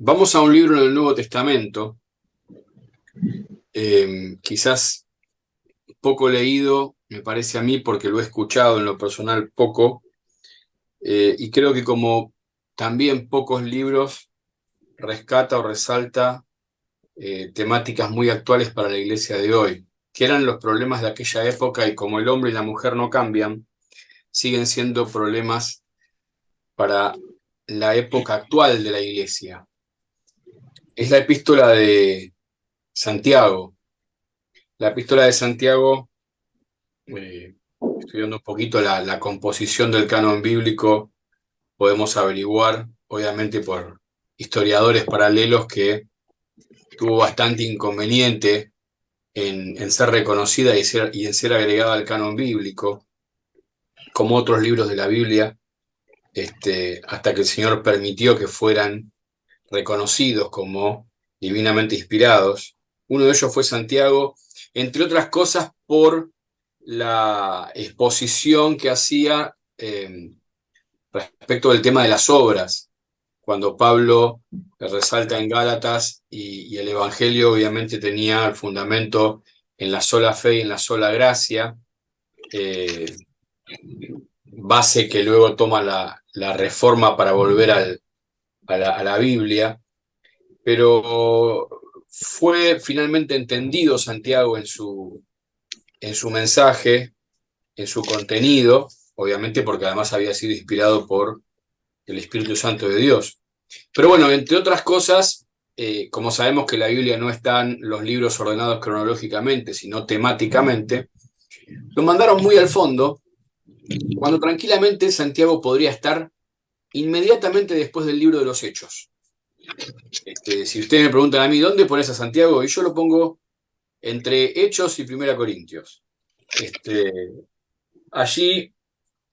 Vamos a un libro del Nuevo Testamento, quizás poco leído, me parece a mí, porque lo he escuchado en lo personal poco, y creo que como también pocos libros rescata o resalta temáticas muy actuales para la iglesia de hoy, que eran los problemas de aquella época y como el hombre y la mujer no cambian, siguen siendo problemas para la época actual de la iglesia. Es la epístola de Santiago. La epístola de Santiago, estudiando un poquito la composición del canon bíblico, podemos averiguar, obviamente por historiadores paralelos, que tuvo bastante inconveniente en ser reconocida y en ser agregada al canon bíblico, como otros libros de la Biblia, hasta que el Señor permitió que fueran reconocidos como divinamente inspirados. Uno de ellos fue Santiago, entre otras cosas por la exposición que hacía respecto del tema de las obras, cuando Pablo resalta en Gálatas y el Evangelio obviamente tenía el fundamento en la sola fe y en la sola gracia, eh, base que luego toma la Reforma para volver a la Biblia, pero fue finalmente entendido Santiago en su mensaje, en su contenido, obviamente porque además había sido inspirado por el Espíritu Santo de Dios. Pero bueno, entre otras cosas, como sabemos que la Biblia no están los libros ordenados cronológicamente, sino temáticamente, lo mandaron muy al fondo, cuando tranquilamente Santiago podría estar inmediatamente después del libro de los Hechos. Si ustedes me preguntan a mí, ¿dónde pones a Santiago? Y yo lo pongo entre Hechos y Primera Corintios. Allí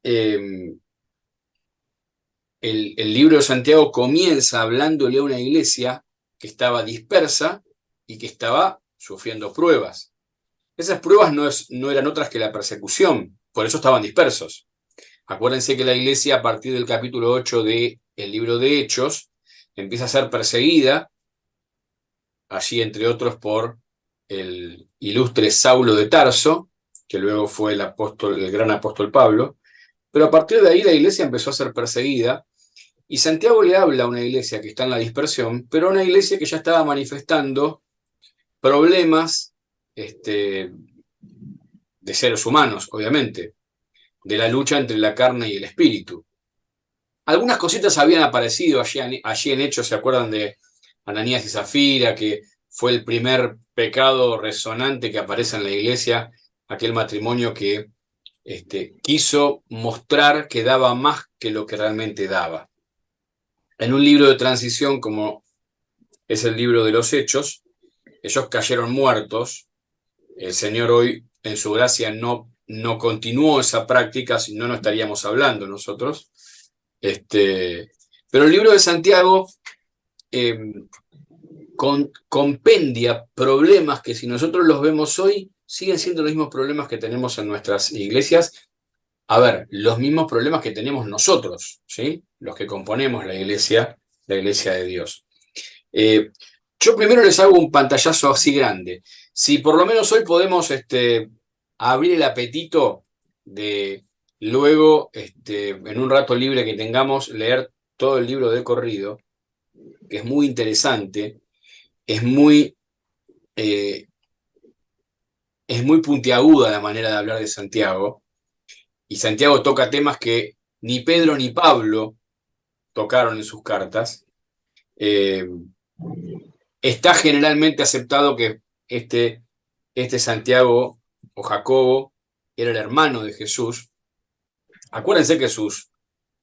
eh, el libro de Santiago comienza hablándole a una iglesia que estaba dispersa y que estaba sufriendo pruebas. Esas pruebas no eran otras que la persecución, por eso estaban dispersos. Acuérdense que la iglesia, a partir del capítulo 8 del libro de Hechos, empieza a ser perseguida, allí entre otros por el ilustre Saulo de Tarso, que luego fue el gran apóstol Pablo, pero a partir de ahí la iglesia empezó a ser perseguida. Y Santiago le habla a una iglesia que está en la dispersión, pero a una iglesia que ya estaba manifestando problemas de seres humanos, obviamente, de la lucha entre la carne y el espíritu. Algunas cositas habían aparecido allí en Hechos, ¿se acuerdan de Ananías y Zafira, que fue el primer pecado resonante que aparece en la iglesia, aquel matrimonio que quiso mostrar que daba más que lo que realmente daba? En un libro de transición como es el libro de los Hechos, ellos cayeron muertos. El Señor hoy, en su gracia, no continuó esa práctica, si no, no estaríamos hablando nosotros. Pero el libro de Santiago eh, compendia problemas que, si nosotros los vemos hoy, siguen siendo los mismos problemas que tenemos en nuestras iglesias. A ver, los mismos problemas que tenemos nosotros, ¿sí? Los que componemos la iglesia de Dios. Eh, yo primero les hago un pantallazo así grande. Si por lo menos hoy podemos abrir el apetito de luego, en un rato libre que tengamos, leer todo el libro de corrido, que es muy interesante, es muy, eh, es muy puntiaguda la manera de hablar de Santiago, y Santiago toca temas que ni Pedro ni Pablo tocaron en sus cartas. Eh, Está generalmente aceptado que este Santiago o Jacobo era el hermano de Jesús. Acuérdense que sus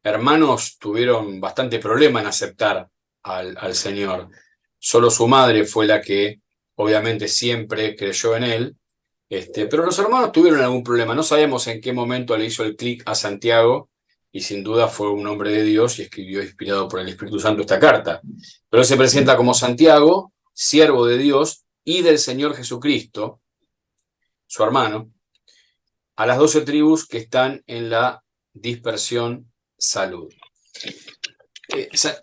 hermanos tuvieron bastante problema en aceptar al Señor. Solo su madre fue la que obviamente siempre creyó en él. Pero los hermanos tuvieron algún problema. No sabemos en qué momento le hizo el clic a Santiago, y sin duda fue un hombre de Dios y escribió inspirado por el Espíritu Santo esta carta. Pero él se presenta como Santiago, siervo de Dios y del Señor Jesucristo, su hermano, a las 12 tribus que están en la dispersión. Salud.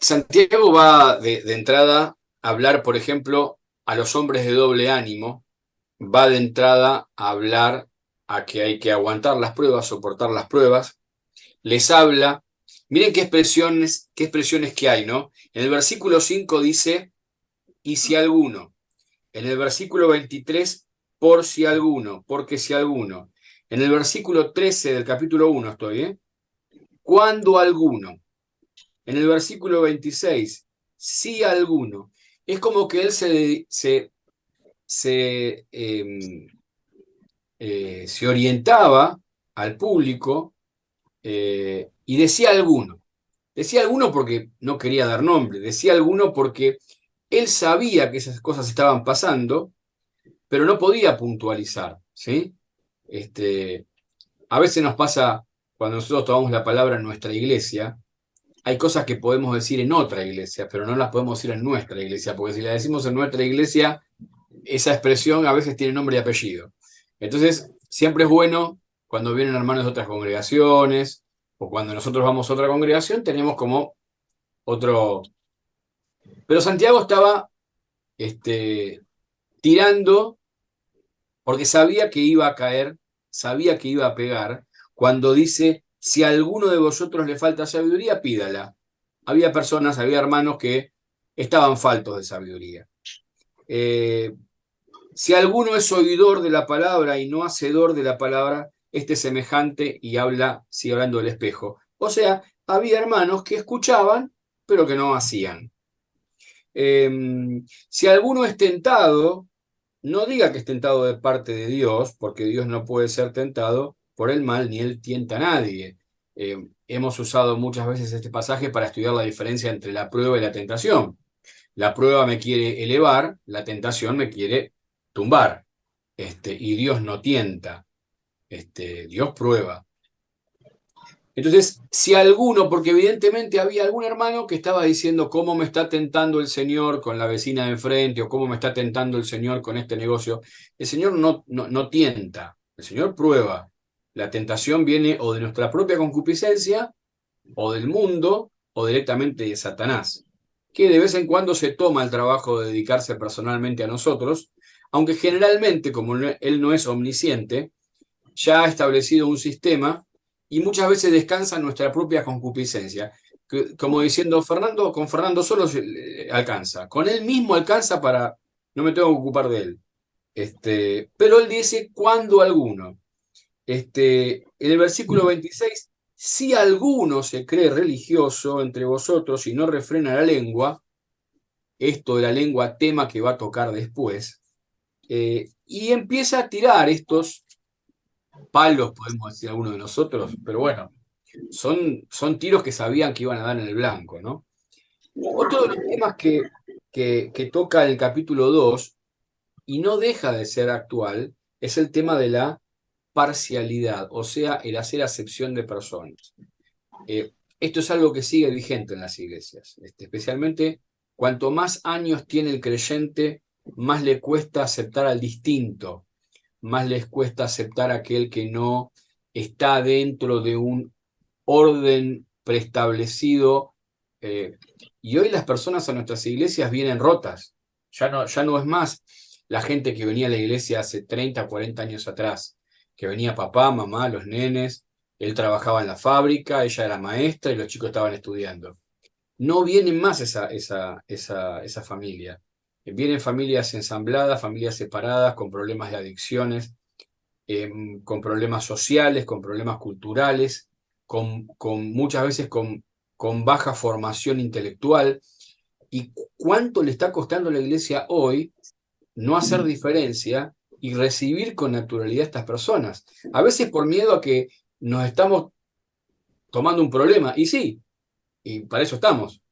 Santiago va de entrada a hablar, por ejemplo, a los hombres de doble ánimo, va de entrada a hablar a que hay que aguantar las pruebas, soportar las pruebas, les habla, miren qué expresiones que hay, ¿no? En el versículo 5 dice, y si alguno, en el versículo 23, por si alguno, porque si alguno, en el versículo 13 del capítulo 1 estoy, ¿eh? Cuando alguno. En el versículo 26, si alguno. Es como que él se orientaba al público y decía alguno. Decía alguno porque no quería dar nombre, decía alguno porque él sabía que esas cosas estaban pasando, pero no podía puntualizar, ¿sí? A veces nos pasa cuando nosotros tomamos la palabra en nuestra iglesia, hay cosas que podemos decir en otra iglesia, pero no las podemos decir en nuestra iglesia, porque si las decimos en nuestra iglesia, esa expresión a veces tiene nombre y apellido. Entonces, siempre es bueno cuando vienen hermanos de otras congregaciones, o cuando nosotros vamos a otra congregación, tenemos como otro... Pero Santiago estaba tirando porque sabía que iba a caer, sabía que iba a pegar, cuando dice, si a alguno de vosotros le falta sabiduría, pídala. Había personas, había hermanos que estaban faltos de sabiduría. Eh, si alguno es oidor de la palabra y no hacedor de la palabra, este es semejante y sigue hablando del espejo. O sea, había hermanos que escuchaban, pero que no hacían. Si alguno es tentado, no diga que es tentado de parte de Dios, porque Dios no puede ser tentado por el mal, ni él tienta a nadie. Hemos usado muchas veces este pasaje para estudiar la diferencia entre la prueba y la tentación. La prueba me quiere elevar, la tentación me quiere tumbar. Y Dios no tienta, Dios prueba. Entonces, si alguno, porque evidentemente había algún hermano que estaba diciendo cómo me está tentando el Señor con la vecina de enfrente o cómo me está tentando el Señor con este negocio, el Señor no tienta, el Señor prueba. La tentación viene o de nuestra propia concupiscencia, o del mundo, o directamente de Satanás, que de vez en cuando se toma el trabajo de dedicarse personalmente a nosotros, aunque generalmente, como Él no es omnisciente, ya ha establecido un sistema y muchas veces descansa en nuestra propia concupiscencia. Como diciendo, Fernando, con Fernando solo alcanza, con él mismo alcanza para, no me tengo que ocupar de él. Pero él dice, cuando alguno. En el versículo 26, si alguno se cree religioso entre vosotros y no refrena la lengua, esto de la lengua tema que va a tocar después, y empieza a tirar estos palos, podemos decir algunos de nosotros, pero bueno, son tiros que sabían que iban a dar en el blanco, ¿no? Otro de los temas que toca el capítulo 2 y no deja de ser actual es el tema de la parcialidad, o sea, el hacer acepción de personas. Esto es algo que sigue vigente en las iglesias, especialmente cuanto más años tiene el creyente, más le cuesta aceptar al distinto, más les cuesta aceptar a aquel que no está dentro de un orden preestablecido. Y hoy las personas a nuestras iglesias vienen rotas. Ya no es más la gente que venía a la iglesia hace 30, 40 años atrás, que venía papá, mamá, los nenes, él trabajaba en la fábrica, ella era maestra y los chicos estaban estudiando. No vienen más esa familia. Vienen familias ensambladas, familias separadas, con problemas de adicciones, con problemas sociales, con problemas culturales, muchas veces con baja formación intelectual. ¿Y cuánto le está costando a la iglesia hoy no hacer diferencia y recibir con naturalidad a estas personas? A veces por miedo a que nos estamos tomando un problema. Y sí, y para eso estamos.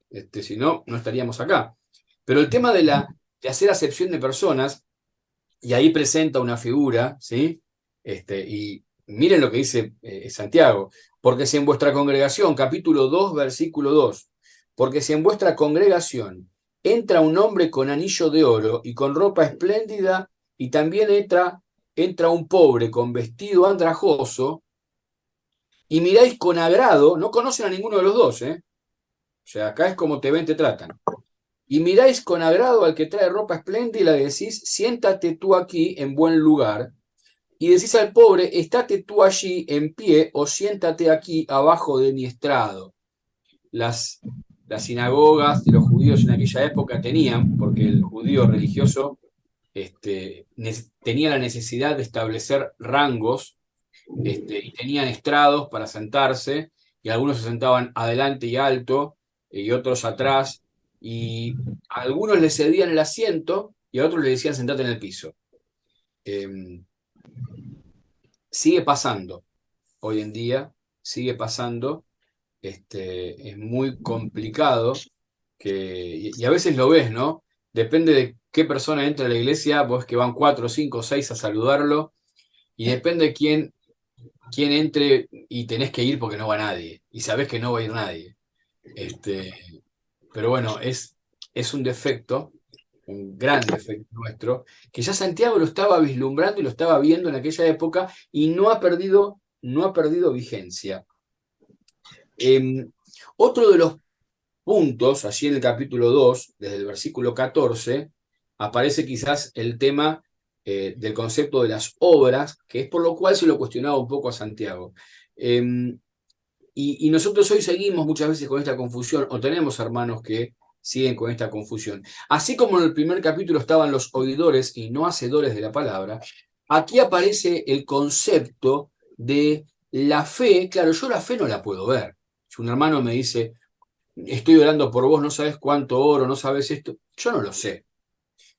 Si no, no estaríamos acá. Pero el tema de hacer acepción de personas, y ahí presenta una figura, ¿sí? Y miren lo que dice Santiago, porque si en vuestra congregación, capítulo 2, versículo 2, porque si en vuestra congregación entra un hombre con anillo de oro y con ropa espléndida, y también entra un pobre con vestido andrajoso, y miráis con agrado, no conocen a ninguno de los dos, ¿eh? sea, acá es como te ven, te tratan. Y miráis con agrado al que trae ropa espléndida y le decís, siéntate tú aquí en buen lugar. Y decís al pobre, estate tú allí en pie o siéntate aquí abajo de mi estrado. Las, las sinagogas de los judíos en aquella época tenían, porque el judío religioso tenía la necesidad de establecer rangos, y tenían estrados para sentarse, y algunos se sentaban adelante y alto, y otros atrás, y a algunos les cedían el asiento y a otros les decían sentate en el piso. Eh, Sigue pasando hoy en día, sigue pasando, es muy complicado y a veces lo ves, ¿no? Depende de qué persona entra a la iglesia, vos que van 4, 5, 6 a saludarlo, y depende de quién entre y tenés que ir porque no va nadie, y sabés que no va a ir nadie. Este, pero bueno, es un defecto, un gran defecto nuestro, que ya Santiago lo estaba vislumbrando y lo estaba viendo en aquella época y no ha perdido vigencia. Eh, Otro de los puntos, allí en el capítulo 2 desde el versículo 14 aparece quizás el tema del concepto de las obras, que es por lo cual se lo cuestionaba un poco a Santiago. Eh, y nosotros hoy seguimos muchas veces con esta confusión, o tenemos hermanos que siguen con esta confusión. Así como en el primer capítulo estaban los oidores y no hacedores de la palabra, aquí aparece el concepto de la fe. Claro, yo la fe no la puedo ver. Si un hermano me dice, estoy orando por vos, no sabes cuánto oro, no sabes esto, yo no lo sé.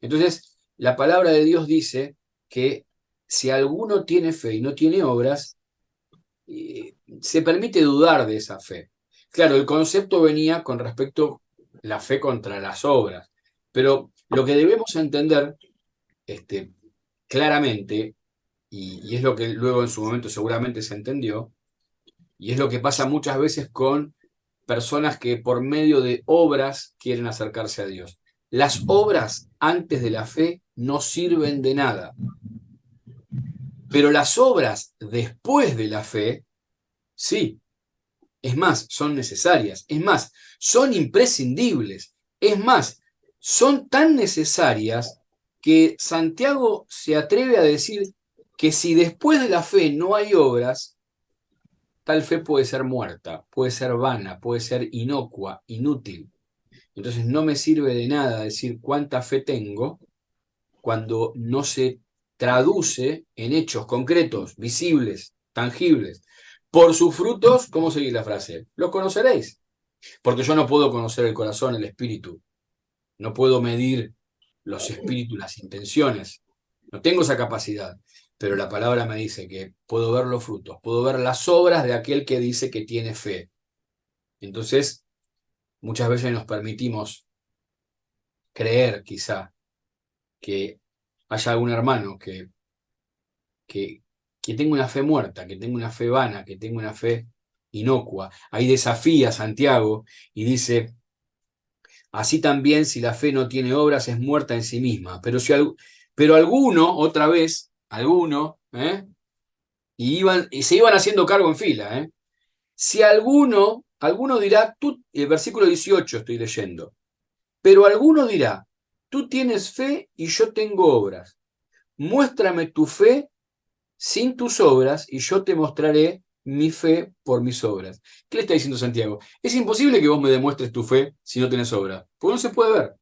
Entonces, la palabra de Dios dice que si alguno tiene fe y no tiene obras, se permite dudar de esa fe. Claro, el concepto venía con respecto a la fe contra las obras, pero lo que debemos entender este, claramente, y es lo que luego en su momento seguramente se entendió, y es lo que pasa muchas veces con personas que por medio de obras quieren acercarse a Dios. Las obras antes de la fe no sirven de nada, pero las obras después de la fe, sí. Es más, son necesarias. Es más, son imprescindibles. Es más, son tan necesarias que Santiago se atreve a decir que si después de la fe no hay obras, tal fe puede ser muerta, puede ser vana, puede ser inocua, inútil. Entonces no me sirve de nada decir cuánta fe tengo cuando no se traduce en hechos concretos, visibles, tangibles. Por sus frutos, ¿cómo seguir la frase? Los conoceréis. Porque yo no puedo conocer el corazón, el espíritu. No puedo medir los espíritus, las intenciones. No tengo esa capacidad. Pero la palabra me dice que puedo ver los frutos, puedo ver las obras de aquel que dice que tiene fe. Entonces, muchas veces nos permitimos creer, quizá, que haya algún hermano que, que tenga una fe muerta, que tenga una fe vana, que tenga una fe inocua. Ahí desafía a Santiago y dice, así también si la fe no tiene obras es muerta en sí misma. Pero alguno, otra vez, alguno, y se iban haciendo cargo en fila, si alguno dirá, el versículo 18 estoy leyendo, pero alguno dirá, tú tienes fe y yo tengo obras. Muéstrame tu fe sin tus obras y yo te mostraré mi fe por mis obras. ¿Qué le está diciendo Santiago? Es imposible que vos me demuestres tu fe si no tenés obras, porque no se puede ver.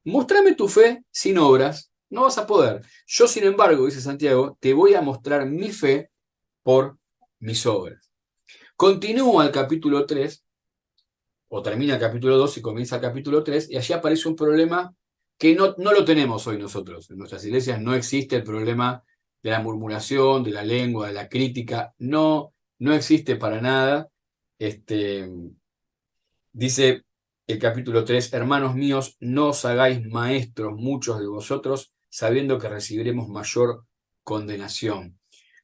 Mostrame tu fe sin obras, no vas a poder. Yo, sin embargo, dice Santiago, te voy a mostrar mi fe por mis obras. Continúa el capítulo 3, o termina el capítulo 2 y comienza el capítulo 3, y allí aparece un problema que no lo tenemos hoy nosotros. En nuestras iglesias no existe el problema de la murmuración, de la lengua, de la crítica. No existe para nada. Dice el capítulo 3, hermanos míos, no os hagáis maestros muchos de vosotros, sabiendo que recibiremos mayor condenación.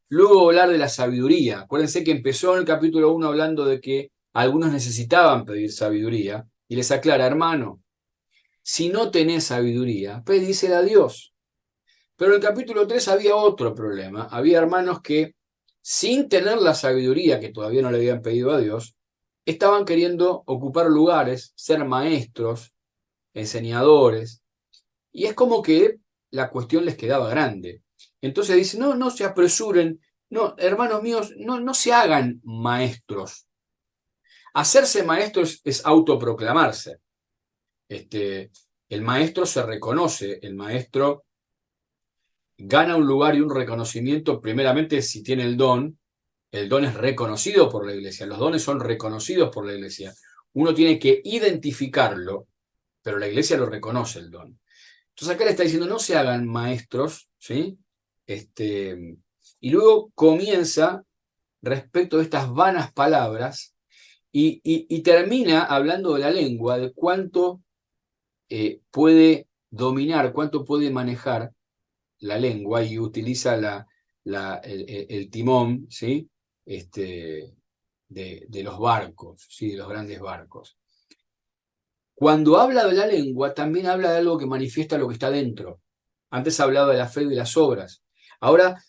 Luego hablar de la sabiduría. Acuérdense que empezó en el capítulo 1 hablando de que algunos necesitaban pedir sabiduría, y les aclara, hermano, si no tenés sabiduría, pedísela a Dios. Pero en el capítulo 3 había otro problema. Había hermanos que, sin tener la sabiduría que todavía no le habían pedido a Dios, estaban queriendo ocupar lugares, ser maestros, enseñadores, y es como que la cuestión les quedaba grande. Entonces dice, no, no se apresuren, no, hermanos míos, no, no se hagan maestros. Hacerse maestros es autoproclamarse. El maestro se reconoce, el maestro gana un lugar y un reconocimiento, primeramente si tiene el don es reconocido por la iglesia, los dones son reconocidos por la iglesia. Uno tiene que identificarlo, pero la iglesia lo reconoce el don. Entonces acá le está diciendo, no se hagan maestros, ¿sí? Y luego comienza respecto de estas vanas palabras y termina hablando de la lengua, de cuánto puede dominar, cuánto puede manejar la lengua y utiliza el timón, ¿sí? De los barcos, ¿sí? De los grandes barcos. Cuando habla de la lengua, también habla de algo que manifiesta lo que está dentro. Antes hablaba de la fe y de las obras. Ahora,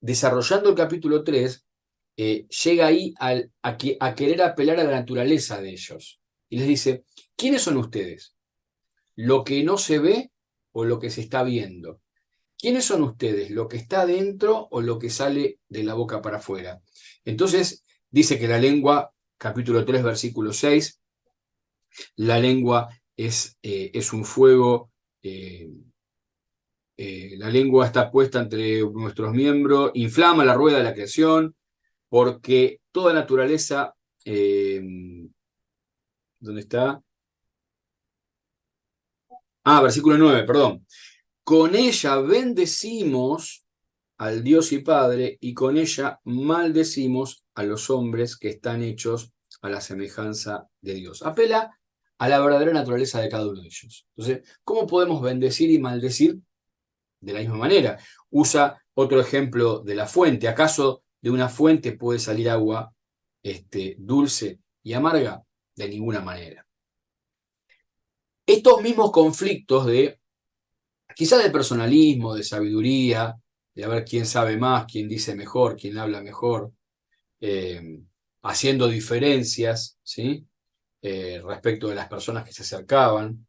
desarrollando el capítulo 3, llega ahí a querer apelar a la naturaleza de ellos. Y les dice, ¿quiénes son ustedes? ¿Lo que no se ve o lo que se está viendo? ¿Quiénes son ustedes? ¿Lo que está dentro o lo que sale de la boca para afuera? Entonces, dice que la lengua, capítulo 3, versículo 6, la lengua es un fuego, la lengua está puesta entre nuestros miembros, inflama la rueda de la creación, porque toda naturaleza, ¿dónde está? Versículo 9, perdón. Con ella bendecimos al Dios y Padre, y con ella maldecimos a los hombres que están hechos a la semejanza de Dios. Apela a la verdadera naturaleza de cada uno de ellos. Entonces, ¿cómo podemos bendecir y maldecir? De la misma manera. Usa otro ejemplo de la fuente. ¿Acaso de una fuente puede salir agua dulce y amarga? De ninguna manera. Estos mismos conflictos quizás de personalismo, de sabiduría, de a ver quién sabe más, quién dice mejor, quién habla mejor, haciendo diferencias, ¿sí? Respecto de las personas que se acercaban,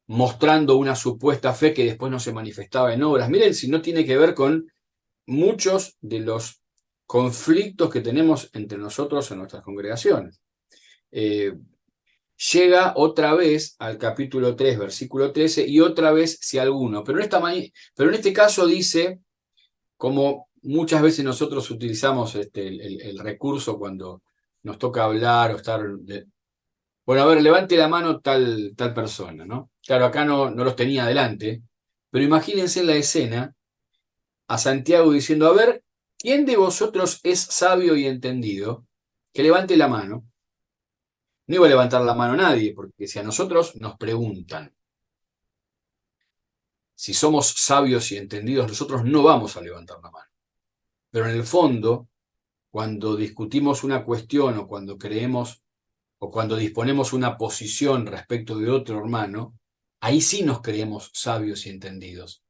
mostrando una supuesta fe que después no se manifestaba en obras. Miren si no tiene que ver con muchos de los conflictos que tenemos entre nosotros en nuestras congregaciones. Llega otra vez al capítulo 3, versículo 13, y otra vez si alguno. Pero en este caso dice, como muchas veces nosotros utilizamos el recurso cuando nos toca hablar o estar... Bueno, a ver, levante la mano tal persona, ¿no? Claro, acá no los tenía adelante, pero imagínense la escena a Santiago diciendo, a ver, ¿quién de vosotros es sabio y entendido? Que levante la mano. No iba a levantar la mano nadie, porque si a nosotros nos preguntan si somos sabios y entendidos, nosotros no vamos a levantar la mano. Pero en el fondo, cuando discutimos una cuestión o cuando creemos o cuando disponemos una posición respecto de otro hermano, ahí sí nos creemos sabios y entendidos.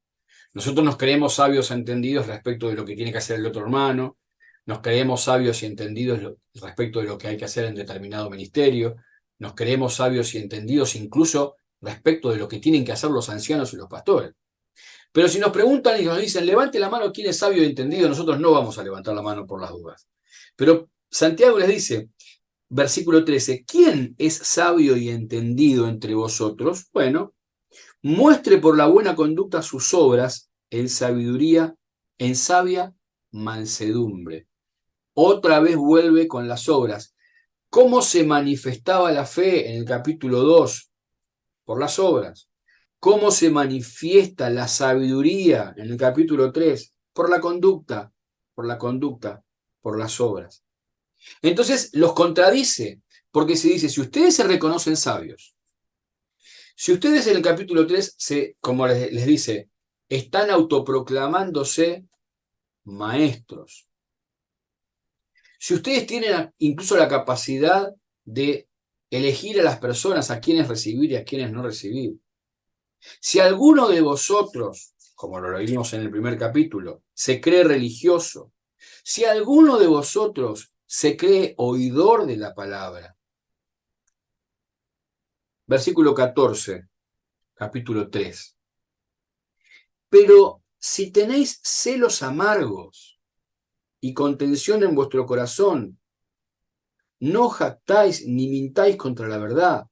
Nosotros nos creemos sabios y entendidos respecto de lo que tiene que hacer el otro hermano, nos creemos sabios y entendidos respecto de lo que hay que hacer en determinado ministerio, nos creemos sabios y entendidos incluso respecto de lo que tienen que hacer los ancianos y los pastores. Pero si nos preguntan y nos dicen, levante la mano quién es sabio y entendido, nosotros no vamos a levantar la mano por las dudas. Pero Santiago les dice, versículo 13, ¿quién es sabio y entendido entre vosotros? Bueno, muestre por la buena conducta sus obras en sabiduría, en sabia mansedumbre. Otra vez vuelve con las obras. ¿Cómo se manifestaba la fe en el capítulo 2? Por las obras. ¿Cómo se manifiesta la sabiduría en el capítulo 3? Por la conducta, por la conducta, por las obras. Entonces los contradice, porque se dice, si ustedes se reconocen sabios, si ustedes en el capítulo 3, como les dice, están autoproclamándose maestros, si ustedes tienen incluso la capacidad de elegir a las personas a quienes recibir y a quienes no recibir, si alguno de vosotros, como lo leímos en el primer capítulo, se cree religioso, si alguno de vosotros se cree oidor de la palabra. Versículo 14, capítulo 3. Pero si tenéis celos amargos y contención en vuestro corazón, no jactáis ni mintáis contra la verdad,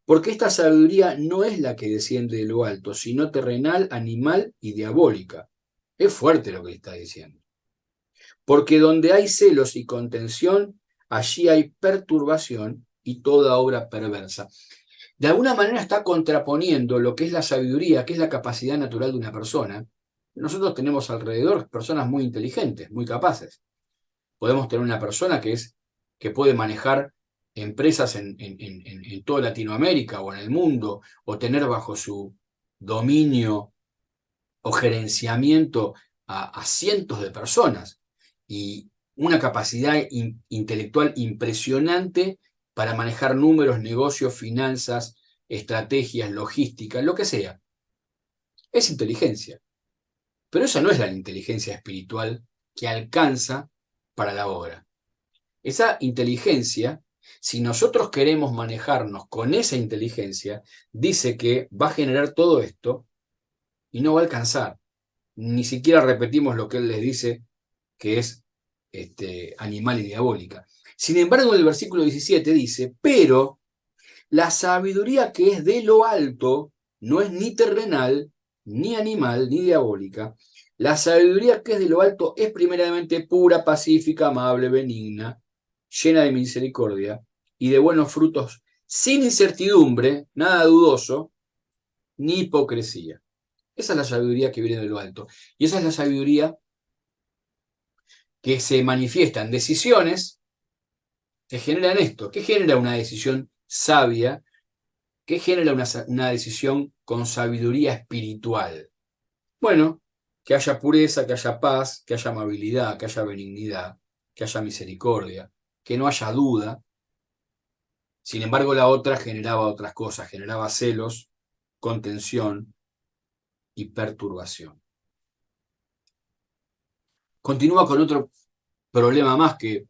porque esta sabiduría no es la que desciende de lo alto, sino terrenal, animal y diabólica. Es fuerte lo que está diciendo. Porque donde hay celos y contención, allí hay perturbación y toda obra perversa. De alguna manera está contraponiendo lo que es la sabiduría, que es la capacidad natural de una persona. Nosotros tenemos alrededor personas muy inteligentes, muy capaces. Podemos tener una persona que puede manejar empresas en toda Latinoamérica o en el mundo, o tener bajo su dominio o gerenciamiento a cientos de personas, y una capacidad intelectual impresionante para manejar números, negocios, finanzas, estrategias, logística, lo que sea. Es inteligencia. Pero esa no es la inteligencia espiritual que alcanza para la obra. Esa inteligencia, si nosotros queremos manejarnos con esa inteligencia, dice que va a generar todo esto y no va a alcanzar. Ni siquiera repetimos lo que él les dice, que es animal y diabólica. Sin embargo, en el versículo 17 dice, pero la sabiduría que es de lo alto no es ni terrenal, ni animal, ni diabólica. La sabiduría que es de lo alto es primeramente pura, pacífica, amable, benigna, llena de misericordia y de buenos frutos, sin incertidumbre, nada dudoso, ni hipocresía. Esa es la sabiduría que viene de lo alto. Y esa es la sabiduría que se manifiesta en decisiones que generan esto. ¿Qué genera una decisión sabia? ¿Qué genera una decisión con sabiduría espiritual? Bueno, que haya pureza, que haya paz, que haya amabilidad, que haya benignidad, que haya misericordia, que no haya duda. Sin embargo, la otra generaba otras cosas, generaba celos, contención y perturbación. Continúa con otro problema más que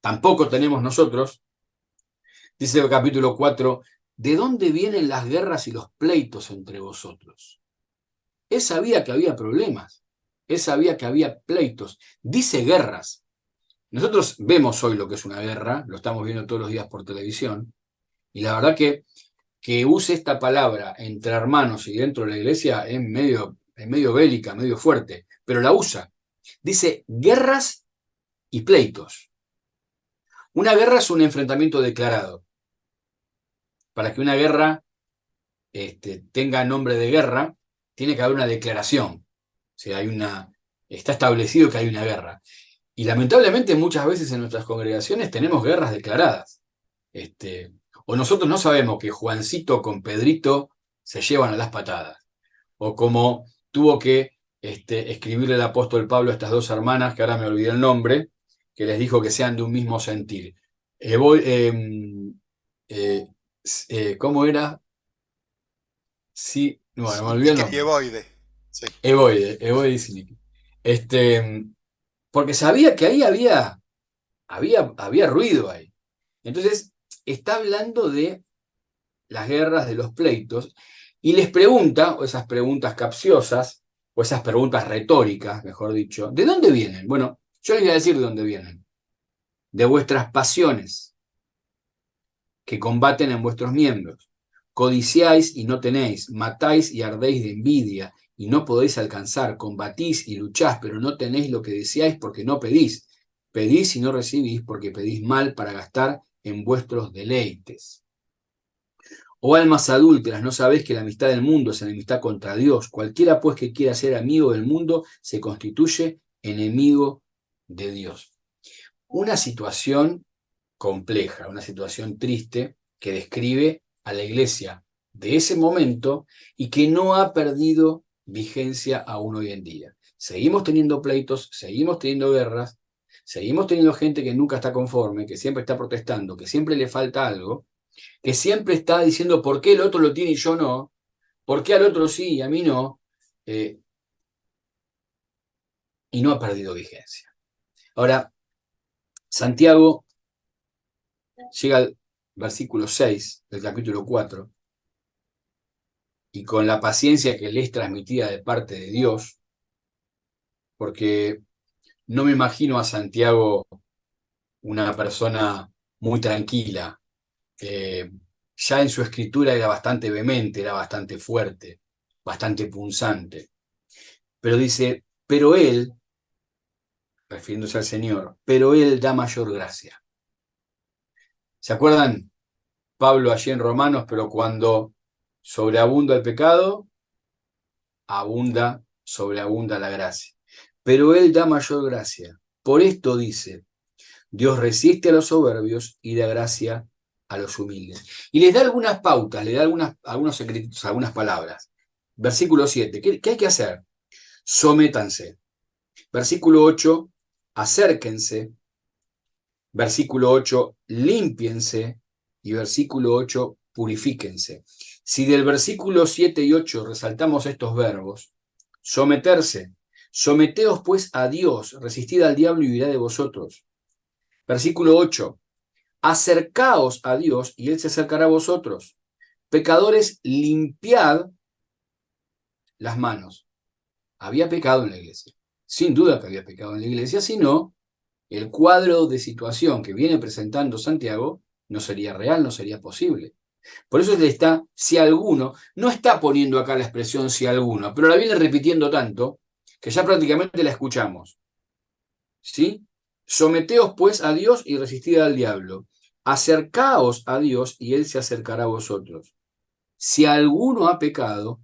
tampoco tenemos nosotros. Dice el capítulo 4, ¿de dónde vienen las guerras y los pleitos entre vosotros? Él sabía que había problemas, él sabía que había pleitos, dice guerras. Nosotros vemos hoy lo que es una guerra, lo estamos viendo todos los días por televisión, y la verdad que use esta palabra entre hermanos y dentro de la iglesia es medio bélica, medio fuerte, pero la usa. Dice guerras y pleitos. Una guerra es un enfrentamiento declarado. Para que una guerra tenga nombre de guerra, tiene que haber una declaración. O sea, está establecido que hay una guerra. Y lamentablemente muchas veces en nuestras congregaciones tenemos guerras declaradas. O nosotros no sabemos que Juancito con Pedrito se llevan a las patadas. O como tuvo que escribirle el apóstol Pablo a estas dos hermanas, que ahora me olvidé el nombre, que les dijo que sean de un mismo sentir. ¿Cómo era? Sí, bueno, me olvidé el Sintique y nombre. Evoide. Sí. Evoide y Sinique. Porque sabía que ahí había ruido ahí. Entonces, está hablando de las guerras, de los pleitos, y les pregunta, o esas preguntas capciosas, o esas preguntas retóricas, mejor dicho, ¿de dónde vienen? Bueno, yo les voy a decir de dónde vienen. De vuestras pasiones que combaten en vuestros miembros. Codiciáis y no tenéis, matáis y ardéis de envidia, y no podéis alcanzar, combatís y lucháis, pero no tenéis lo que deseáis porque no pedís. Pedís y no recibís porque pedís mal para gastar en vuestros deleites. Oh almas adúlteras, ¿no sabéis que la amistad del mundo es enemistad contra Dios? Cualquiera pues que quiera ser amigo del mundo se constituye enemigo de Dios. Una situación compleja, una situación triste que describe a la iglesia de ese momento y que no ha perdido vigencia aún hoy en día. Seguimos teniendo pleitos, seguimos teniendo guerras, seguimos teniendo gente que nunca está conforme, que siempre está protestando, que siempre le falta algo, que siempre está diciendo por qué el otro lo tiene y yo no, por qué al otro sí y a mí no, eh, y no ha perdido vigencia. Ahora, Santiago llega al versículo 6 del capítulo 4, y con la paciencia que le es transmitida de parte de Dios, porque no me imagino a Santiago una persona muy tranquila. Ya en su escritura era bastante vehemente, era bastante fuerte, bastante punzante. Pero dice, pero él, refiriéndose al Señor, pero él da mayor gracia. ¿Se acuerdan? Pablo allí en Romanos, pero cuando sobreabunda el pecado, sobreabunda la gracia. Pero él da mayor gracia. Por esto dice, Dios resiste a los soberbios y da gracia a los humildes. Y les da algunas pautas, le da algunos secretos, algunas palabras. Versículo 7, ¿qué hay que hacer? Sométanse. Versículo 8, acérquense. Versículo 8, límpiense. Y versículo 8, purifíquense. Si del versículo 7 y 8 resaltamos estos verbos, someterse, someteos pues a Dios, resistid al diablo y huirá de vosotros. Versículo 8, acercaos a Dios y Él se acercará a vosotros. Pecadores, limpiad las manos. Había pecado en la iglesia. Sin duda que había pecado en la iglesia, si no, el cuadro de situación que viene presentando Santiago no sería real, no sería posible. Por eso le está, si alguno, no está poniendo acá la expresión si alguno, pero la viene repitiendo tanto que ya prácticamente la escuchamos. ¿Sí? Someteos pues a Dios y resistid al diablo. Acercaos a Dios y Él se acercará a vosotros. Si alguno ha pecado,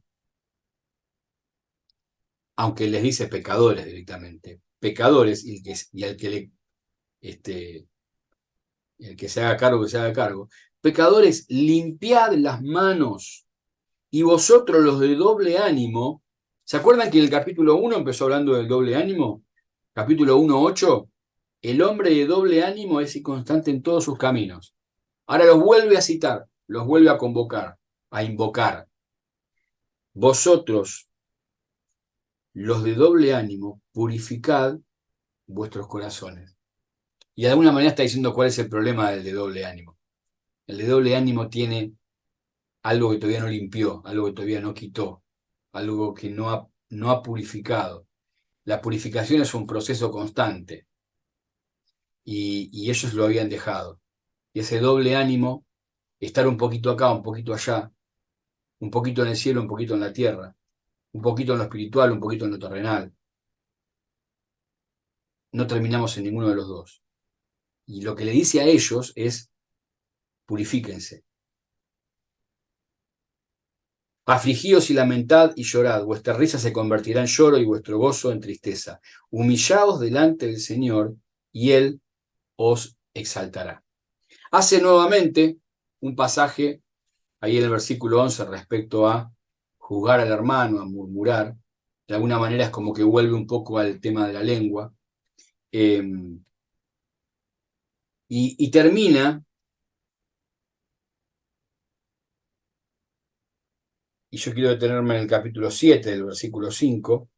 aunque les dice pecadores directamente, pecadores y al que el que se haga cargo, que se haga cargo. Pecadores, limpiad las manos, y vosotros los de doble ánimo. ¿Se acuerdan que en el capítulo 1 empezó hablando del doble ánimo? Capítulo 1:8. El hombre de doble ánimo es inconstante en todos sus caminos. Ahora los vuelve a citar, los vuelve a convocar, a invocar. Vosotros, los de doble ánimo, purificad vuestros corazones. Y de alguna manera está diciendo cuál es el problema del de doble ánimo. El de doble ánimo tiene algo que todavía no limpió, algo que todavía no quitó, algo que no ha purificado. La purificación es un proceso constante y ellos lo habían dejado. Y ese doble ánimo, estar un poquito acá, un poquito allá, un poquito en el cielo, un poquito en la tierra, un poquito en lo espiritual, un poquito en lo terrenal. No terminamos en ninguno de los dos. Y lo que le dice a ellos es, purifíquense. Afligíos y lamentad y llorad, vuestra risa se convertirá en lloro y vuestro gozo en tristeza. Humillaos delante del Señor y Él os exaltará. Hace nuevamente un pasaje ahí en el versículo 11 respecto a juzgar al hermano, a murmurar. De alguna manera es como que vuelve un poco al tema de la lengua. Y termina, y yo quiero detenerme en el capítulo 7 del versículo 5,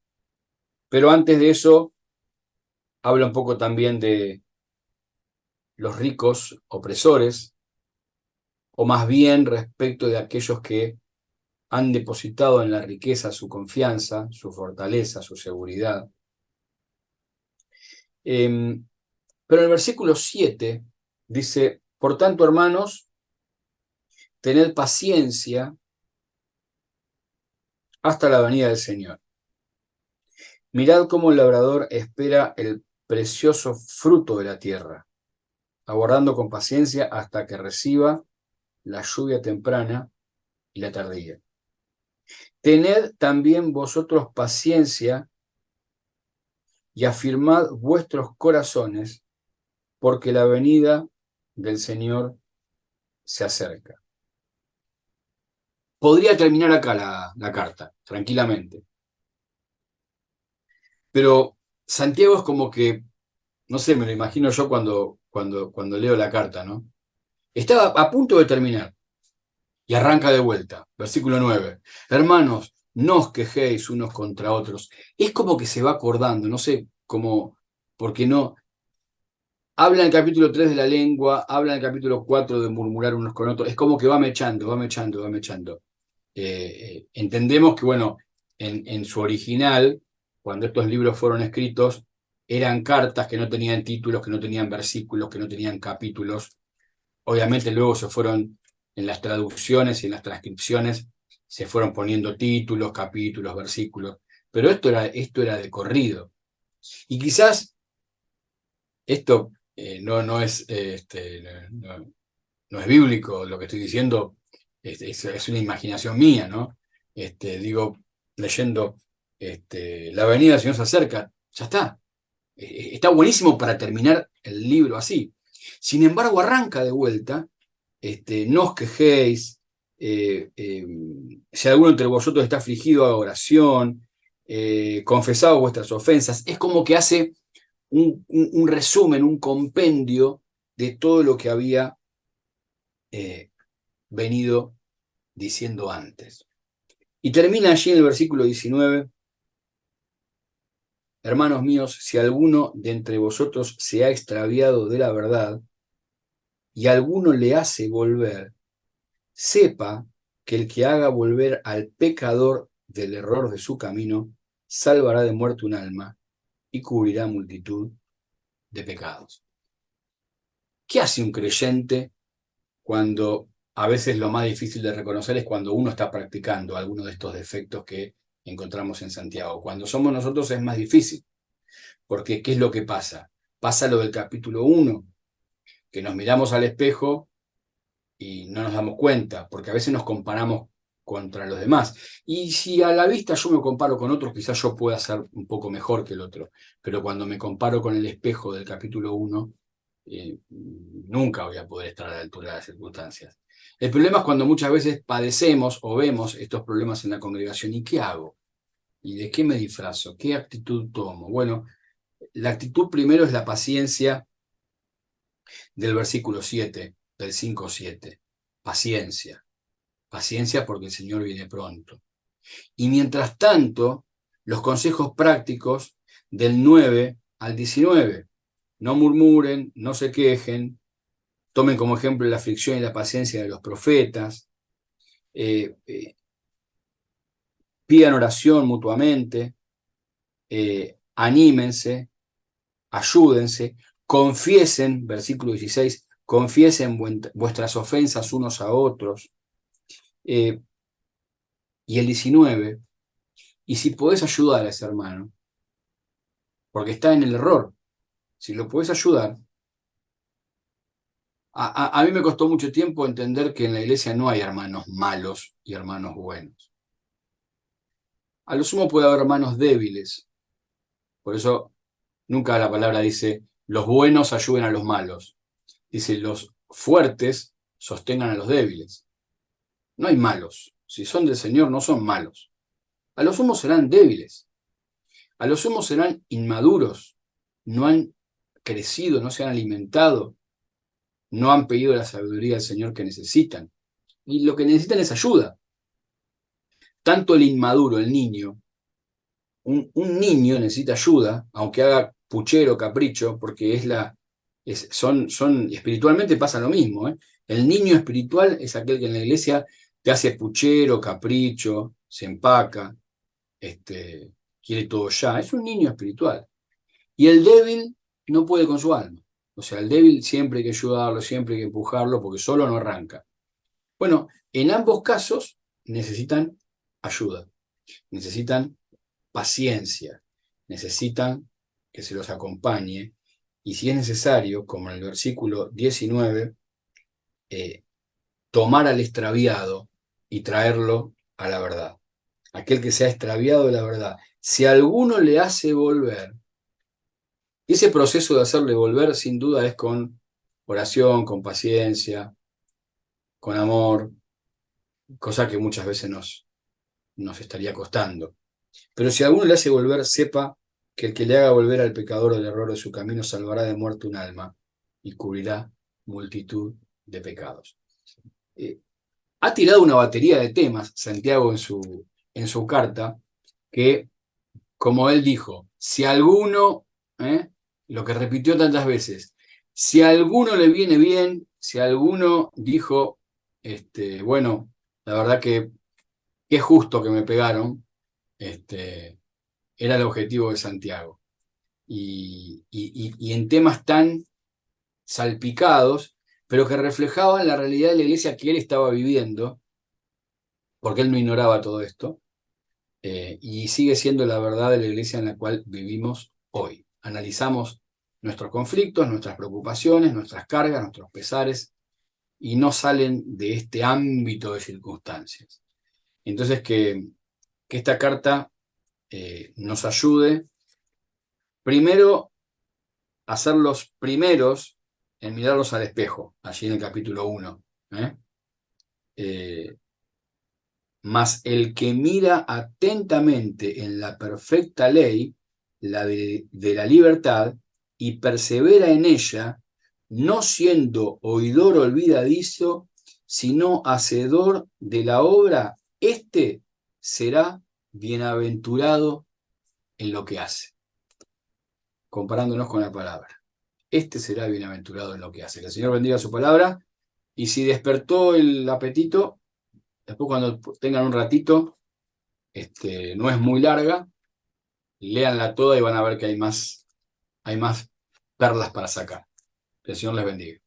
pero antes de eso habla un poco también de los ricos opresores, o más bien respecto de aquellos que han depositado en la riqueza su confianza, su fortaleza, su seguridad. Pero en el versículo 7 dice, por tanto, hermanos, tened paciencia hasta la venida del Señor. Mirad cómo el labrador espera el precioso fruto de la tierra, aguardando con paciencia hasta que reciba la lluvia temprana y la tardía. Tened también vosotros paciencia y afirmad vuestros corazones, porque la venida del Señor se acerca. Podría terminar acá la carta, tranquilamente. Pero Santiago es como que, no sé, me lo imagino yo cuando leo la carta, ¿no? Estaba a punto de terminar y arranca de vuelta. Versículo 9. Hermanos, no os quejéis unos contra otros. Es como que se va acordando, no sé cómo, porque no. Habla en el capítulo 3 de la lengua, habla en el capítulo 4 de murmurar unos con otros. Es como que va mechando, va mechando, va mechando. Entendemos que, bueno, en su original, cuando estos libros fueron escritos, eran cartas que no tenían títulos, que no tenían versículos, que no tenían capítulos. Obviamente luego se fueron, en las traducciones y en las transcripciones, se fueron poniendo títulos, capítulos, versículos. Pero esto era de corrido. Y quizás esto no es, no es bíblico lo que estoy diciendo, es una imaginación mía, ¿no? Digo, leyendo, La venida del Señor se acerca, ya está. Está buenísimo para terminar el libro así. Sin embargo, arranca de vuelta, no os quejéis, si alguno entre vosotros está afligido, haga oración, confesaos vuestras ofensas. Es como que hace un resumen, un compendio de todo lo que había venido diciendo antes. Y termina allí en el versículo 19, hermanos míos, si alguno de entre vosotros se ha extraviado de la verdad y alguno le hace volver, sepa que el que haga volver al pecador del error de su camino, salvará de muerte un alma y cubrirá multitud de pecados. ¿Qué hace un creyente cuando a veces lo más difícil de reconocer es cuando uno está practicando alguno de estos defectos que encontramos en Santiago? Cuando somos nosotros es más difícil, porque ¿qué es lo que pasa? Pasa lo del capítulo 1, que nos miramos al espejo y no nos damos cuenta, porque a veces nos comparamos contra los demás. Y si a la vista yo me comparo con otros, quizás yo pueda ser un poco mejor que el otro, pero cuando me comparo con el espejo del capítulo 1, nunca voy a poder estar a la altura de las circunstancias. El problema es cuando muchas veces padecemos o vemos estos problemas en la congregación. ¿Y qué hago? ¿Y de qué me disfrazo? ¿Qué actitud tomo? Bueno, la actitud primero es la paciencia del versículo 7, del 5-7. Paciencia. Paciencia porque el Señor viene pronto. Y mientras tanto, los consejos prácticos del 9 al 19. No murmuren, no se quejen, tomen como ejemplo la aflicción y la paciencia de los profetas, eh, eh, pidan oración mutuamente, anímense, ayúdense, confiesen, versículo 16, confiesen vuestras ofensas unos a otros. Y el 19, y si podés ayudar a ese hermano, porque está en el error, si lo podés ayudar. A mí me costó mucho tiempo entender que en la iglesia no hay hermanos malos y hermanos buenos. A lo sumo puede haber hermanos débiles. Por eso nunca la palabra dice los buenos ayuden a los malos. Dice los fuertes sostengan a los débiles. No hay malos. Si son del Señor no son malos. A lo sumo serán débiles. A lo sumo serán inmaduros. No han crecido, no se han alimentado. No han pedido la sabiduría del Señor que necesitan. Y lo que necesitan es ayuda. Tanto el inmaduro, el niño, un niño necesita ayuda, aunque haga puchero, capricho, porque espiritualmente pasa lo mismo, ¿eh? El niño espiritual es aquel que en la iglesia te hace puchero, capricho, se empaca, quiere todo ya. Es un niño espiritual. Y el débil no puede con su alma. O sea, el débil siempre hay que ayudarlo, siempre hay que empujarlo, porque solo no arranca. Bueno, en ambos casos necesitan ayuda, necesitan paciencia, necesitan que se los acompañe y si es necesario, como en el versículo 19, tomar al extraviado y traerlo a la verdad. Aquel que se ha extraviado de la verdad. Si alguno le hace volver, ese proceso de hacerle volver sin duda es con oración, con paciencia, con amor, cosa que muchas veces nos estaría costando. Pero si alguno le hace volver, sepa que el que le haga volver al pecador del error de su camino salvará de muerte un alma y cubrirá multitud de pecados. Ha tirado una batería de temas, Santiago, en su carta, que, como él dijo, si alguno, lo que repitió tantas veces, Si a alguno le viene bien, si a alguno dijo, bueno, la verdad que es justo que me pegaron, era el objetivo de Santiago. Y en temas tan salpicados, pero que reflejaban la realidad de la iglesia que él estaba viviendo, porque él no ignoraba todo esto, y sigue siendo la verdad de la iglesia en la cual vivimos hoy. Analizamos nuestros conflictos, nuestras preocupaciones, nuestras cargas, nuestros pesares, y no salen de este ámbito de circunstancias. Entonces, que esta carta nos ayude, primero, a ser los primeros en mirarlos al espejo, allí en el capítulo 1. Mas el que mira atentamente en la perfecta ley, la de la libertad, y persevera en ella, no siendo oidor olvidadizo, sino hacedor de la obra, éste será bienaventurado en lo que hace. Comparándonos con la palabra. Este será bienaventurado en lo que hace. Que el Señor bendiga su palabra. Y si despertó el apetito, después cuando tengan un ratito, no es muy larga, léanla toda y van a ver que hay más perlas para sacar. Que el Señor les bendiga.